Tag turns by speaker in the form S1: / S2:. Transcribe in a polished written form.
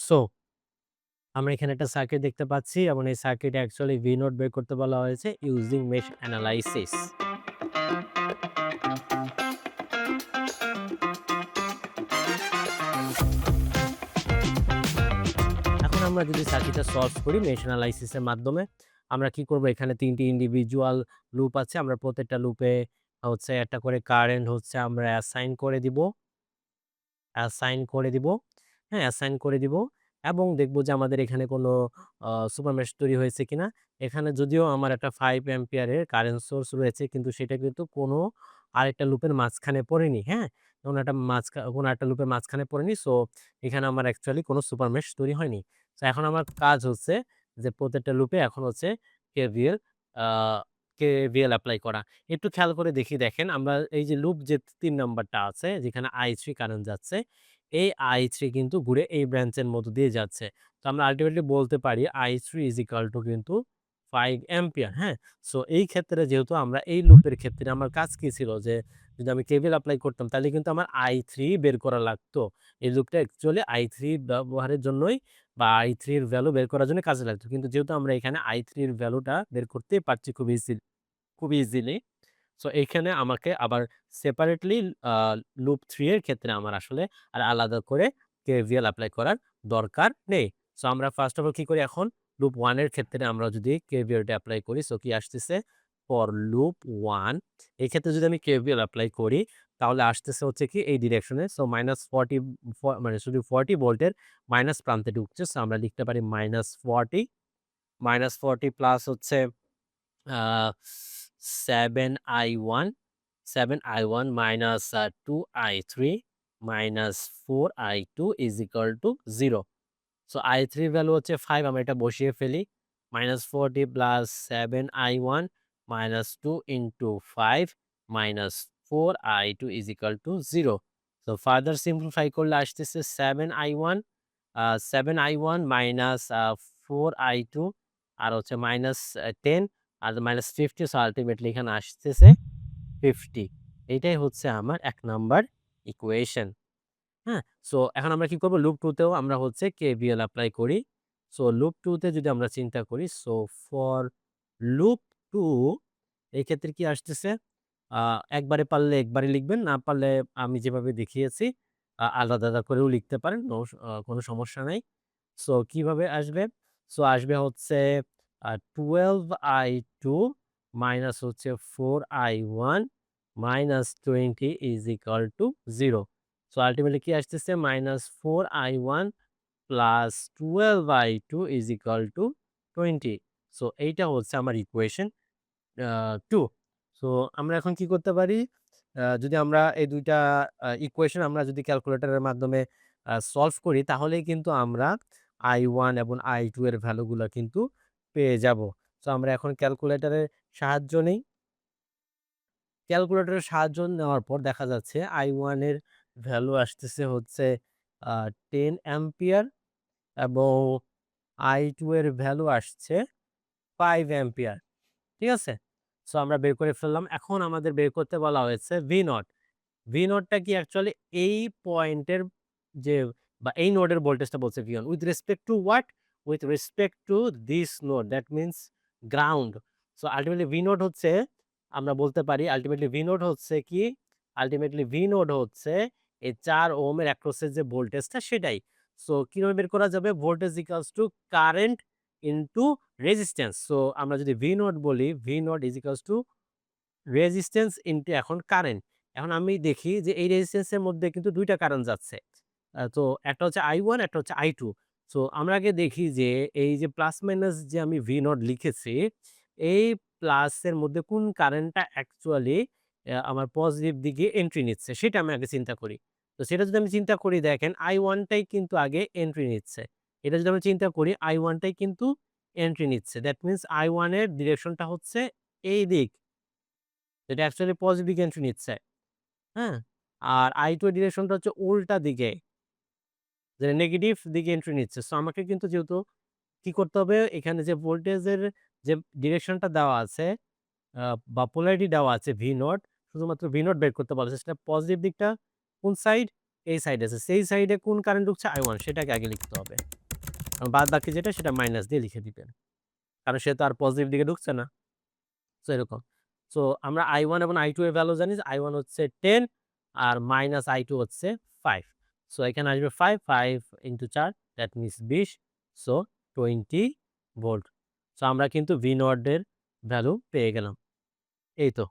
S1: So আমরা এখানে একটা সার্কিট দেখতে পাচ্ছি এবং এই সার্কিটে অ্যাকচুয়ালি ভি নোট বের করতে বলা হয়েছে ইউজিং মেশ অ্যানালাইসিস। এখন আমরা যদি সার্কিটটা সলভ করি মেশ অ্যানালাইসিস এর মাধ্যমে, আমরা কি করব? এখানে ৩ টি ইন্ডিভিজুয়াল লুপ আছে। আমরা প্রত্যেকটা লুপে হচ্ছে একটা করে কারেন্ট হচ্ছে আমরা অ্যাসাইন করে দিব। হ্যাঁ, অ্যাসাইন করে দিব এবং দেখব যে আমাদের এখানে কোনো সুপার মেশ তৈরি হয়েছে কিনা। এখানে যদিও আমার একটা 5 অ্যাম্পিয়ারের কারেন্ট সোর্স রয়েছে কিন্তু সেটা কিন্তু কোনো আরেকটা লুপের মাঝখানে পড়েনি। হ্যাঁ? কোনো একটা লুপের মাঝখানে পড়েনি। সো এখানে আমার অ্যাকচুয়ালি কোনো সুপার মেশ তৈরি হয়নি। সো এখন আমার কাজ হচ্ছে যে প্রত্যেকটা লুপে এখন হচ্ছে কেভিএল আ কেভিএল এপ্লাই করা। একটু খেয়াল করে দেখেন আমরা এই যে লুপ যে ৩ নাম্বারটা আছে যেখানে I3 কারেন্ট যাচ্ছে, এই I3 কিন্তু ঘুরে এই ব্রাঞ্চের মধ্য দিয়ে যাচ্ছে। তো আমরা আল্টিমেটলি বলতে পারি I3 কিন্তু 5 অ্যাম্পিয়ার, হ্যাঁ? সো এই ক্ষেত্রে যেহেতু আমরা এই লুপের ক্ষেত্রে আমার কাজ কি ছিল যে যদি আমি কেভিএল এপ্লাই করতাম তাহলে কিন্তু আমার I3 বের করা লাগতো। এই লুপটা অ্যাকচুয়ালি I3 ব্যবহারের জন্যই বা I3 এর ভ্যালু বের করার জন্য কাজে লাগতো। কিন্তু যেহেতু আমরা এখানে I3 এর ভ্যালুটা বের করতেই পারছি খুব ইজিলি। সো এইখানে আমাকে আবার সেপারেটলি আ লুপ 3 এর ক্ষেত্রে আমার আসলে আর আলাদা করে কেভিএল এপ্লাই করার দরকার নেই। সো আমরা ফার্স্ট অফ অল কি করি এখন? লুপ 1 এর ক্ষেত্রে আমরা যদি কেভিএলটা এপ্লাই করি, সো কি আসতেছে? ফর লুপ 1 এক্ষেত্রে যদি আমি কেভিএল এপ্লাই করি তাহলে আসতেছে হচ্ছে কি এই ডিরেকশনে। সো -40 মানে শুধু 40 ভোল্টের মাইনাস প্রান্তে ঢুকছে। সো আমরা লিখতে পারি -40 প্লাস হচ্ছে আ 7I1 7I1 minus 2I3 minus 4I2 is equal to 0. So I3 value হচ্ছে 5 আমরা এটা বসিয়ে ফেলি। -40 plus 7I1 minus 2 into 5 minus 4I2 is equal to 0. So further simplify করলে আসতেছে 7I1 মাইনাস 4I2 আর হচ্ছে -10 আর -50 সো আল্টিমেটলি এখানে আসতেছে 50 এইটাই হচ্ছে আমার ১ নাম্বার ইকুয়েশন। হ্যাঁ? সো এখন আমরা কি করব? লুপ 2 তেও আমরা হচ্ছে কেভিএল এপ্লাই করি। সো লুপ 2 তে যদি আমরা চিন্তা করি, সো ফর লুপ 2 এই ক্ষেত্রে কি আসতেছে? আ একবারে পারলে একবারে লিখবেন, না পারলে আমি যেভাবে দেখিয়েছি আলাদা, আলাদা করেও লিখতে পারেন। কোনো সমস্যা নাই। সো কিভাবে আসবে? সো আসবে হচ্ছে 12I2 মাইনাস হচ্ছে 4I1 minus 20 is equal to 0. So ultimately কি আসতেছে? -4I1 plus 12I2 is equal to 20. So এইটা হচ্ছে আমার ইকুয়েশন 2. সো আমরা এখন কি করতে পারি? যদি আমরা এই ২ টা ইকুয়েশন আমরা যদি ক্যালকুলেটরের মাধ্যমে সলভ করি তাহলেই কিন্তু আমরা I1 এবং I2 এর ভ্যালুগুলা কিন্তু পেয়ে যাব। সো আমরা এখন ক্যালকুলেটরের সাহায্য নেই। ক্যালকুলেটরের সাহায্য নেওয়ার পর দেখা যাচ্ছে I1 এর ভ্যালু আসতেছে হচ্ছে আ 10 অ্যাম্পিয়ার এবং I2 এর ভ্যালু আসছে 5 অ্যাম্পিয়ার। ঠিক আছে? সো আমরা বের করে ফেললাম। এখন আমাদের বের করতে বলা হয়েছে V0 V0 টা কি অ্যাকচুয়ালি এই পয়েন্টের যে বা এই নোডের ভোল্টেজটা বলছে V1 with respect to what? With respect to this node that means ground. So ultimately V0 হচ্ছে আমরা বলতে পারি আল্টিমেটলি V0 হচ্ছে কি? আল্টিমেটলি V0 হচ্ছে এই ৪ ওহমের অ্যাক্রস এর যে ভোল্টেজটা সেটাই। সো কিভাবে বের করা যাবে? Voltage equals to current into resistance. So আমরা যদি V0 বলি V0 is equals to resistance into এখন কারেন্ট। এখন আমি দেখি যে এই রেজিস্ট্যান্স এর মধ্যে কিন্তু ২ টা কারেন্ট যাচ্ছে। তো একটা হচ্ছে I1 একটা হচ্ছে I2। সো আমরা আগে দেখি যে এই যে প্লাস মাইনাস যে আমি V0 লিখেছি, এই প্লাস এর মধ্যে কোন কারেন্টটা অ্যাকচুয়ালি আমার পজিটিভ দিকে এন্ট্রি নিচ্ছে সেটা আমি আগে চিন্তা করি। তো সেটা যদি আমি চিন্তা করি দেখেন I1 টাই কিন্তু আগে এন্ট্রি নিচ্ছে। এটা যদি আমরা চিন্তা করি I1 টাই কিন্তু এন্ট্রি নিচ্ছে। দ্যাট মিনস I1 এর ডিরেকশনটা হচ্ছে এই দিক। যেটা অ্যাকচুয়ালি পজিটিভ দিকে এন্ট্রি নিচ্ছে। হ্যাঁ? আর I2 এর ডিরেকশনটা হচ্ছে উল্টা দিকে। যেটা নেগেটিভ দিকে এন্ট্রি নিচ্ছে। সো আমাকে কিন্তু যেহেতু কি করতে হবে? এখানে যে ভোল্টেজের যে ডিরেকশনটা দেওয়া আছে আ বা পোলারিটি দেওয়া আছে V0 শুধুমাত্র V0 বের করতে বলা হয়েছে। সেটা পজিটিভ দিকটা কোন সাইড? এই সাইডে আছে। সেই সাইডে কোন কারেন্ট ঢুকছে? I1 সেটাকে আগে লিখতে হবে। বাদবাকি যেটা সেটা মাইনাস দিয়ে লিখে দিবেন। কারণ সে তো আর পজিটিভ দিকে ঢুকছে না। সো এরকম। সো আমরা I1 এবং I2 এর ভ্যালু জানি। I1 হচ্ছে 10 আর মাইনাস I2 হচ্ছে 5। সো এখানে আসবে 5 into 4 that means 20 so 20 volt. So আমরা কিন্তু V নট এর ভ্যালু পেয়ে গেলাম। এই তো।